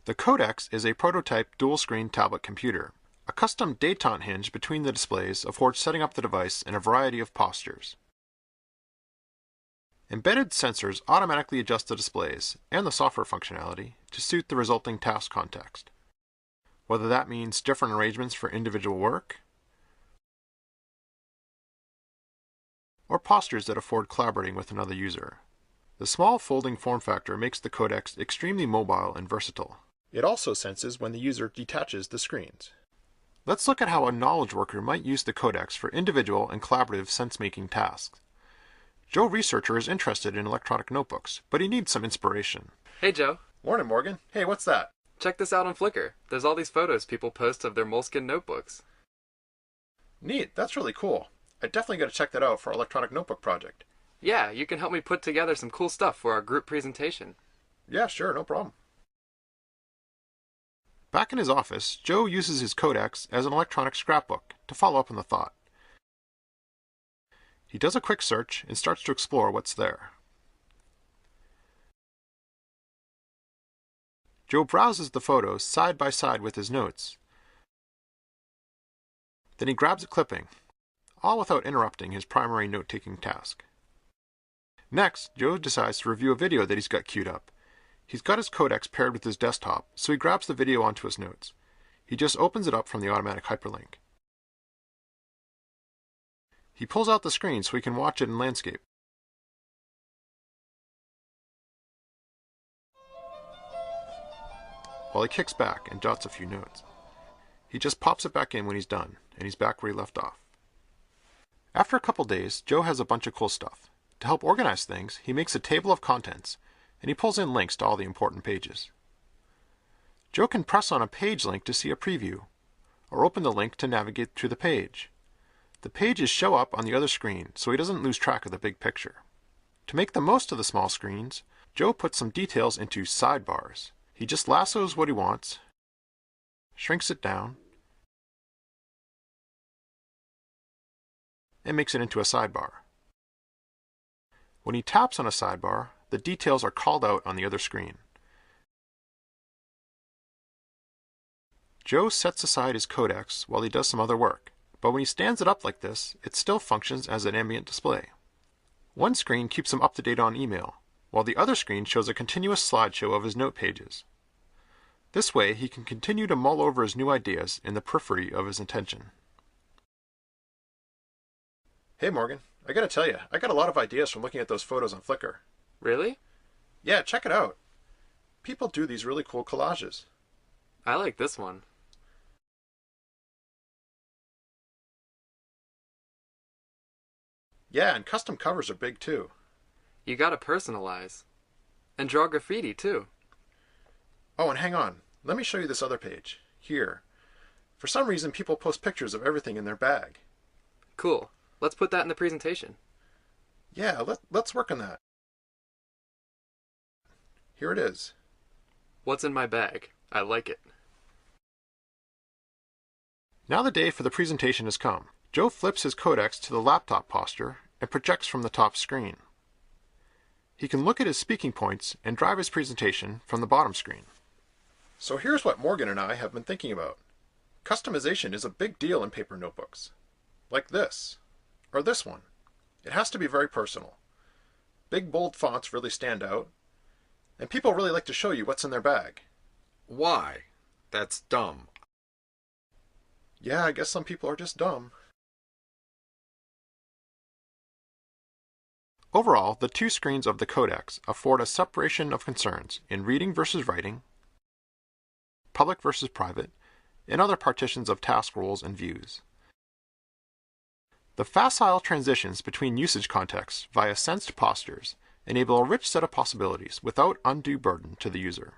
The Codex is a prototype dual-screen tablet computer. A custom détente hinge between the displays affords setting up the device in a variety of postures. Embedded sensors automatically adjust the displays and the software functionality to suit the resulting task context, whether that means different arrangements for individual work or postures that afford collaborating with another user. The small folding form factor makes the Codex extremely mobile and versatile. It also senses when the user detaches the screens. Let's look at how a knowledge worker might use the Codex for individual and collaborative sense-making tasks. Joe Researcher is interested in electronic notebooks, but he needs some inspiration. Hey, Joe. Morning, Morgan. Hey, what's that? Check this out on Flickr. There's all these photos people post of their moleskin notebooks. Neat, that's really cool. I definitely got to check that out for our electronic notebook project. Yeah, you can help me put together some cool stuff for our group presentation. Yeah, sure, no problem. Back in his office, Joe uses his Codex as an electronic scrapbook to follow up on the thought. He does a quick search and starts to explore what's there. Joe browses the photos side by side with his notes. Then he grabs a clipping, all without interrupting his primary note-taking task. Next, Joe decides to review a video that he's got queued up. He's got his Codex paired with his desktop, so he grabs the video onto his notes. He just opens it up from the automatic hyperlink. He pulls out the screen so he can watch it in landscape. While he kicks back and jots a few notes. He just pops it back in when he's done, and he's back where he left off. After a couple days, Joe has a bunch of cool stuff. To help organize things, he makes a table of contents, and he pulls in links to all the important pages. Joe can press on a page link to see a preview, or open the link to navigate through the page. The pages show up on the other screen, so he doesn't lose track of the big picture. To make the most of the small screens, Joe puts some details into sidebars. He just lassos what he wants, shrinks it down, and makes it into a sidebar. When he taps on a sidebar, the details are called out on the other screen. Joe sets aside his Codex while he does some other work, but when he stands it up like this, it still functions as an ambient display. One screen keeps him up to date on email, while the other screen shows a continuous slideshow of his note pages. This way, he can continue to mull over his new ideas in the periphery of his attention. Hey Morgan, I gotta tell you, I got a lot of ideas from looking at those photos on Flickr. Really? Yeah, check it out. People do these really cool collages. I like this one. Yeah, and custom covers are big too. You gotta personalize. And draw graffiti too. Oh, and hang on. Let me show you this other page. Here. For some reason, people post pictures of everything in their bag. Cool. Let's put that in the presentation. Yeah, let's work on that. Here it is. What's in my bag? I like it. Now the day for the presentation has come. Joe flips his Codex to the laptop posture and projects from the top screen. He can look at his speaking points and drive his presentation from the bottom screen. So here's what Morgan and I have been thinking about. Customization is a big deal in paper notebooks. Like this. Or this one. It has to be very personal. Big bold fonts really stand out. And people really like to show you what's in their bag. Why? That's dumb. Yeah, I guess some people are just dumb. Overall, the two screens of the Codex afford a separation of concerns in reading versus writing, public versus private, and other partitions of task roles and views. The facile transitions between usage contexts via sensed postures enable a rich set of possibilities without undue burden to the user.